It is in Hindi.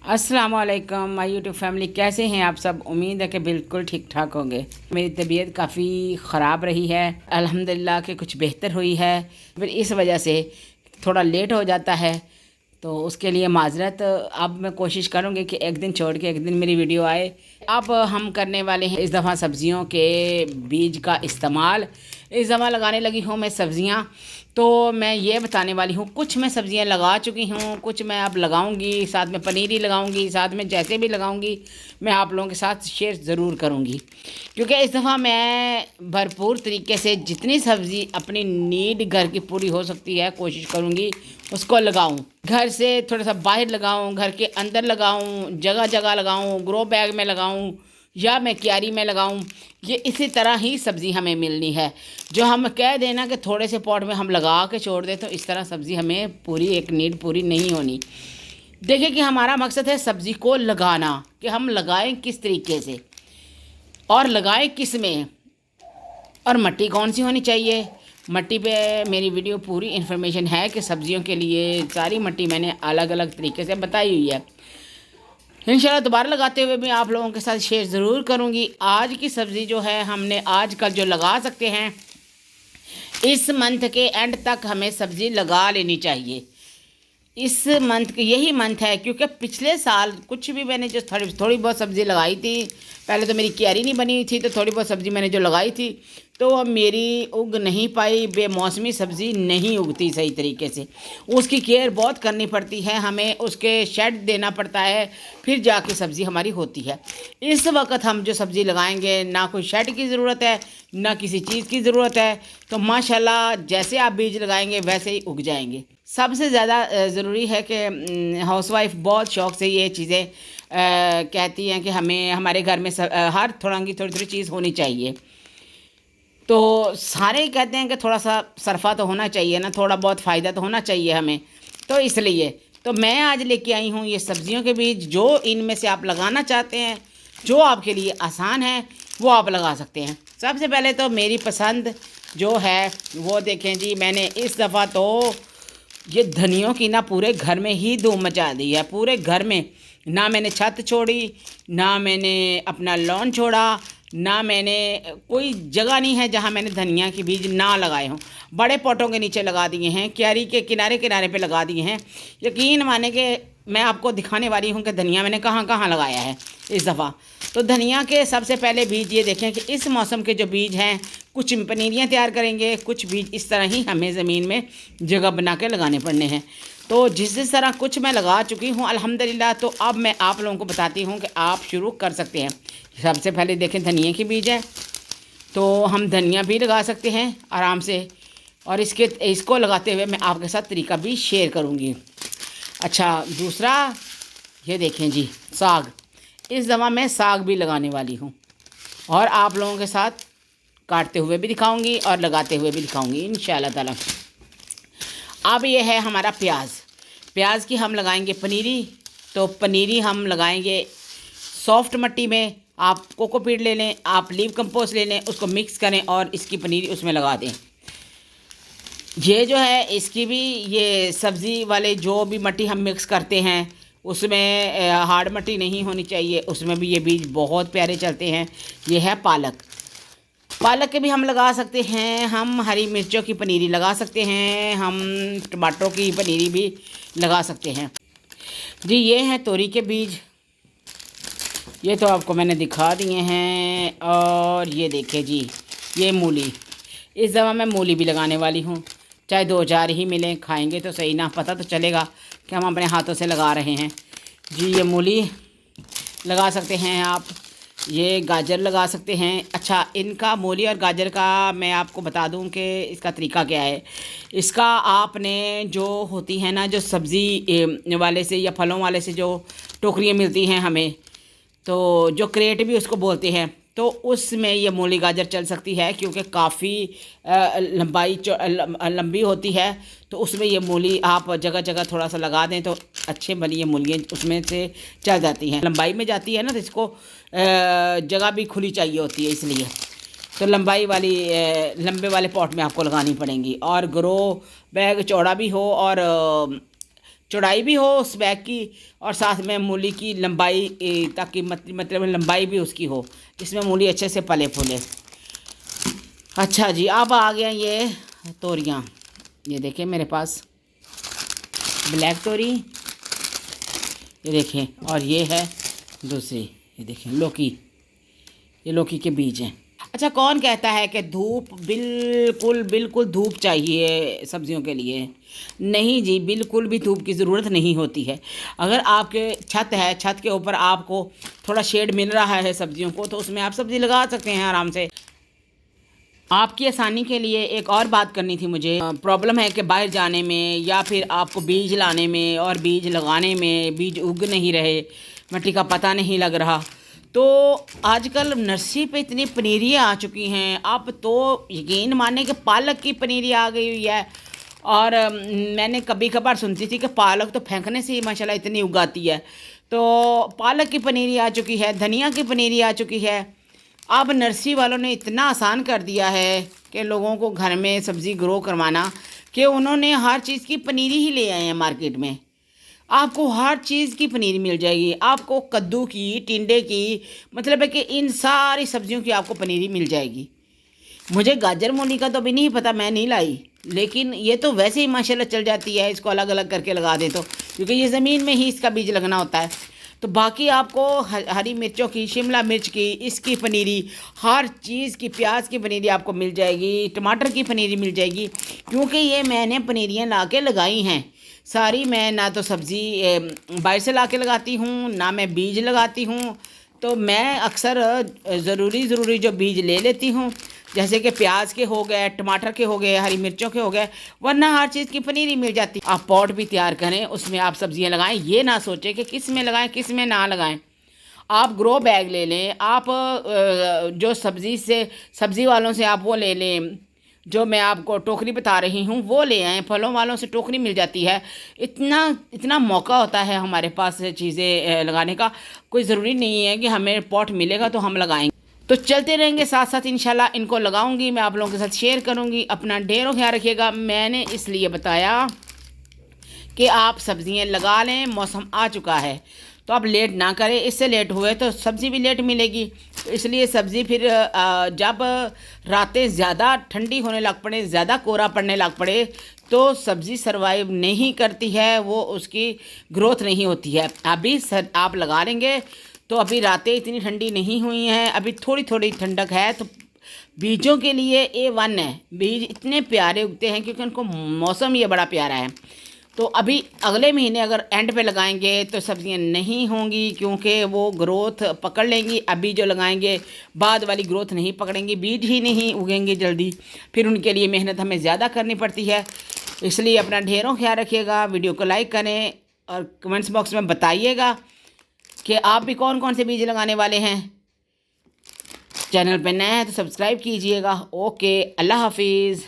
अस्सलाम वालेकुम माय यूट्यूब फैमिली, कैसे हैं आप सब। उम्मीद है कि बिल्कुल ठीक ठाक होंगे। मेरी तबीयत काफ़ी ख़राब रही है, अल्हम्दुलिल्लाह कि कुछ बेहतर हुई है। फिर इस वजह से थोड़ा लेट हो जाता है, तो उसके लिए माजरत। अब मैं कोशिश करूँगी कि एक दिन छोड़ के एक दिन मेरी वीडियो आए। अब हम करने वाले हैं इस दफ़ा सब्ज़ियों के बीज का इस्तेमाल। इस दफ़ा लगाने लगी हूँ मैं सब्ज़ियाँ, तो मैं ये बताने वाली हूँ। कुछ मैं सब्ज़ियाँ लगा चुकी हूँ, कुछ मैं अब लगाऊंगी, साथ में पनीर ही लगाऊंगी, साथ में जैसे भी लगाऊंगी मैं आप लोगों के साथ शेयर ज़रूर करूँगी। क्योंकि इस दफ़ा मैं भरपूर तरीके से जितनी सब्ज़ी अपनी नीड घर की पूरी हो सकती है कोशिश करूँगी उसको लगाऊँ। घर से थोड़ा सा बाहर लगाऊँ, घर के अंदर लगाऊँ, जगह जगह लगाऊँ, ग्रो बैग में लगाऊँ या मैं क्यारी में लगाऊं। ये इसी तरह ही सब्ज़ी हमें मिलनी है। जो हम कह देना कि थोड़े से पॉट में हम लगा के छोड़ दें, तो इस तरह सब्ज़ी हमें पूरी एक नीड पूरी नहीं होनी। देखिए कि हमारा मकसद है सब्ज़ी को लगाना, कि हम लगाएं किस तरीके से और लगाएं किस में, और मिट्टी कौन सी होनी चाहिए। मिट्टी पे मेरी वीडियो पूरी इन्फॉर्मेशन है कि सब्ज़ियों के लिए सारी मिट्टी मैंने अलग अलग तरीके से बताई हुई है। इंशाल्लाह दोबारा लगाते हुए भी आप लोगों के साथ शेयर ज़रूर करूँगी। आज की सब्ज़ी जो है हमने आजकल जो लगा सकते हैं, इस मंथ के एंड तक हमें सब्ज़ी लगा लेनी चाहिए। इस मंथ के यही मंथ है, क्योंकि पिछले साल कुछ भी मैंने जो थोड़ी बहुत सब्ज़ी लगाई थी, पहले तो मेरी क्यारी नहीं बनी हुई थी, तो थोड़ी बहुत सब्ज़ी मैंने जो लगाई थी तो वो मेरी उग नहीं पाई। बेमौसमी सब्ज़ी नहीं उगती सही तरीके से, उसकी केयर बहुत करनी पड़ती है हमें, उसके शेड देना पड़ता है, फिर जाके सब्ज़ी हमारी होती है। इस वक्त हम जो सब्ज़ी लगाएंगे, ना कोई शेड की ज़रूरत है ना किसी चीज़ की ज़रूरत है, तो माशाल्लाह जैसे आप बीज लगाएंगे वैसे ही उग जाएंगे। सबसे ज़्यादा ज़रूरी है कि हाउसवाइफ बहुत शौक़ से ये चीज़ें कहती हैं कि हमें हमारे घर में हर थोड़ा की थोड़ी थोड़ी चीज़ होनी चाहिए। तो सारे ही कहते हैं कि थोड़ा सा सरफा तो होना चाहिए ना, थोड़ा बहुत फ़ायदा तो होना चाहिए हमें। तो इसलिए तो मैं आज लेके आई हूँ ये सब्ज़ियों के बीज, जो इनमें से आप लगाना चाहते हैं, जो आपके लिए आसान है वो आप लगा सकते हैं। सबसे पहले तो मेरी पसंद जो है वो देखें जी, मैंने इस दफ़ा तो ये धनियों की ना पूरे घर में ही धूम मचा दी है। पूरे घर में ना मैंने छत छोड़ी, ना मैंने अपना लॉन छोड़ा, ना मैंने कोई जगह नहीं है जहाँ मैंने धनिया के बीज ना लगाए हों। बड़े पॉटों के नीचे लगा दिए हैं, क्यारी के किनारे किनारे पे लगा दिए हैं। यकीन माने कि मैं आपको दिखाने वाली हूँ कि धनिया मैंने कहाँ कहाँ लगाया है इस दफ़ा। तो धनिया के सबसे पहले बीज ये देखें कि इस मौसम के जो बीज हैं, कुछ पनीरियाँ तैयार करेंगे, कुछ बीज इस तरह ही हमें ज़मीन में जगह बना के लगाने पड़ने हैं। तो जिस तरह कुछ मैं लगा चुकी हूँ अल्हम्दुलिल्लाह, तो अब मैं आप लोगों को बताती हूँ कि आप शुरू कर सकते हैं। सबसे पहले देखें धनिया के बीज है, तो हम धनिया भी लगा सकते हैं आराम से, और इसको लगाते हुए मैं आपके साथ तरीका भी शेयर करूँगी। अच्छा, दूसरा ये देखें जी साग। इस दफ़ा मैं साग भी लगाने वाली हूँ, और आप लोगों के साथ काटते हुए भी दिखाऊंगी और लगाते हुए भी दिखाऊंगी इंशाल्लाह ताला। अब ये है हमारा प्याज। प्याज की हम लगाएंगे पनीरी। तो पनीरी हम लगाएंगे सॉफ्ट मिट्टी में। आप कोकोपीट ले लें, आप लीव कंपोस्ट ले लें, उसको मिक्स करें और इसकी पनीरी उसमें लगा दें। ये जो है इसकी भी, ये सब्ज़ी वाले जो भी मिट्टी हम मिक्स करते हैं उसमें हार्ड मिट्टी नहीं होनी चाहिए, उसमें भी ये बीज बहुत प्यारे चलते हैं। ये है पालक। पालक के भी हम लगा सकते हैं, हम हरी मिर्चों की पनीरी लगा सकते हैं, हम टमाटरों की पनीरी भी लगा सकते हैं जी। ये हैं तोरी के बीज, ये तो आपको मैंने दिखा दिए हैं। और ये देखिए जी, ये मूली। इस दफ़ा मैं मूली भी लगाने वाली हूँ, चाहे 2 4 ही मिलें, खाएंगे तो सही ना, पता तो चलेगा कि हम अपने हाथों से लगा रहे हैं जी। ये मूली लगा सकते हैं आप, ये गाजर लगा सकते हैं। अच्छा, इनका मूली और गाजर का मैं आपको बता दूं कि इसका तरीका क्या है। इसका आपने जो होती है ना, जो सब्ज़ी वाले से या फलों वाले से जो टोकरियाँ मिलती हैं हमें, तो जो क्रेट भी उसको बोलते हैं, तो उसमें ये मूली गाजर चल सकती है, क्योंकि काफ़ी लंबी होती है। तो उसमें ये मूली आप जगह जगह थोड़ा सा लगा दें तो अच्छे भली ये मूलियाँ उसमें से चल जाती हैं। लंबाई में जाती है ना, तो इसको जगह भी खुली चाहिए होती है, इसलिए तो लंबाई वाली लंबे वाले पॉट में आपको लगानी पड़ेंगी। और ग्रो बैग चौड़ा भी हो और चौड़ाई भी हो उस बैग की और साथ में मूली की लंबाई ताकि मतलब लंबाई भी उसकी हो, जिसमें मूली अच्छे से पले फूले। अच्छा जी, अब आ गया ये तोरियाँ। ये देखें मेरे पास ब्लैक तोरी, ये देखें, और ये है दूसरी, ये देखें लौकी, ये लौकी के बीज हैं। अच्छा, कौन कहता है कि धूप बिल्कुल बिल्कुल धूप चाहिए सब्जियों के लिए? नहीं जी, बिल्कुल भी धूप की ज़रूरत नहीं होती है। अगर आपके छत है, छत के ऊपर आपको थोड़ा शेड मिल रहा है सब्जियों को, तो उसमें आप सब्ज़ी लगा सकते हैं आराम से। आपकी आसानी के लिए एक और बात करनी थी मुझे। प्रॉब्लम है कि बाहर जाने में या फिर आपको बीज लाने में और बीज लगाने में बीज उग नहीं रहे, मिट्टी का पता नहीं लग रहा। तो आजकल नर्सरी पे इतनी पनीरियाँ आ चुकी हैं, आप तो यकीन माने कि पालक की पनीरी आ गई हुई है। और मैंने कभी कभार सुनती थी कि पालक तो फेंकने से ही माशाल्लाह इतनी उगाती है। तो पालक की पनीरी आ चुकी है, धनिया की पनीरी आ चुकी है। अब नर्सरी वालों ने इतना आसान कर दिया है कि लोगों को घर में सब्ज़ी ग्रो करवाना, कि उन्होंने हर चीज़ की पनीरी ही ले आए हैं मार्केट में। आपको हर चीज़ की पनीर मिल जाएगी, आपको कद्दू की, टिंडे की, मतलब है कि इन सारी सब्जियों की आपको पनीरी मिल जाएगी। मुझे गाजर मूली का तो अभी नहीं पता, मैं नहीं लाई, लेकिन ये तो वैसे ही माशाल्लाह चल जाती है, इसको अलग अलग करके लगा दे तो, क्योंकि ये ज़मीन में ही इसका बीज लगना होता है। तो बाकी आपको हरी मिर्चों की, शिमला मिर्च की, इसकी पनीरी, हर चीज़ की, प्याज की पनीरी आपको मिल जाएगी, टमाटर की पनीरी मिल जाएगी। क्योंकि ये मैंने पनीरियाँ ला के लगाई हैं सारी। मैं ना तो सब्ज़ी बाहर से ला के लगाती हूँ, ना मैं बीज लगाती हूँ। तो मैं अक्सर ज़रूरी जो बीज ले लेती हूँ, जैसे कि प्याज के हो गए, टमाटर के हो गए, हरी मिर्चों के हो गए, वरना हर चीज़ की पनीरी मिल जाती है। आप पॉट भी तैयार करें, उसमें आप सब्जियां लगाएं, ये ना सोचें कि किस में लगाएं किस में ना लगाएं। आप ग्रो बैग ले लें, आप जो सब्ज़ी वालों से आप वो ले लें, जो मैं आपको टोकरी बता रही हूँ वो ले आएँ। फलों वालों से टोकरी मिल जाती है। इतना इतना मौका होता है हमारे पास चीज़ें लगाने का, कोई ज़रूरी नहीं है कि हमें पॉट मिलेगा तो हम लगाएंगे। तो चलते रहेंगे साथ साथ, इंशाल्लाह इनको लगाऊंगी, मैं आप लोगों के साथ शेयर करूंगी। अपना ढेरों ख्याल रखिएगा। मैंने इसलिए बताया कि आप सब्ज़ियाँ लगा लें, मौसम आ चुका है तो आप लेट ना करें, इससे लेट हुए तो सब्ज़ी भी लेट मिलेगी। तो इसलिए सब्ज़ी फिर जब रातें ज़्यादा ठंडी होने लग पड़े, ज़्यादा कोहरा पड़ने लग पड़े, तो सब्ज़ी सरवाइव नहीं करती है, वो उसकी ग्रोथ नहीं होती है। अभी आप लगा लेंगे तो अभी रातें इतनी ठंडी नहीं हुई हैं, अभी थोड़ी थोड़ी ठंडक है, तो बीजों के लिए A1 है। बीज इतने प्यारे उगते हैं क्योंकि उनको मौसम ये बड़ा प्यारा है। तो अभी अगले महीने अगर एंड पे लगाएंगे तो सब्जियां नहीं होंगी, क्योंकि वो ग्रोथ पकड़ लेंगी। अभी जो लगाएंगे बाद वाली ग्रोथ नहीं पकड़ेंगी, बीज ही नहीं उगेंगे जल्दी, फिर उनके लिए मेहनत हमें ज़्यादा करनी पड़ती है। इसलिए अपना ढेरों ख्याल रखिएगा, वीडियो को लाइक करें और कमेंट्स बॉक्स में बताइएगा कि आप भी कौन कौन से बीज लगाने वाले हैं। चैनल पर नए हैं तो सब्सक्राइब कीजिएगा। ओके, अल्लाह हाफिज़।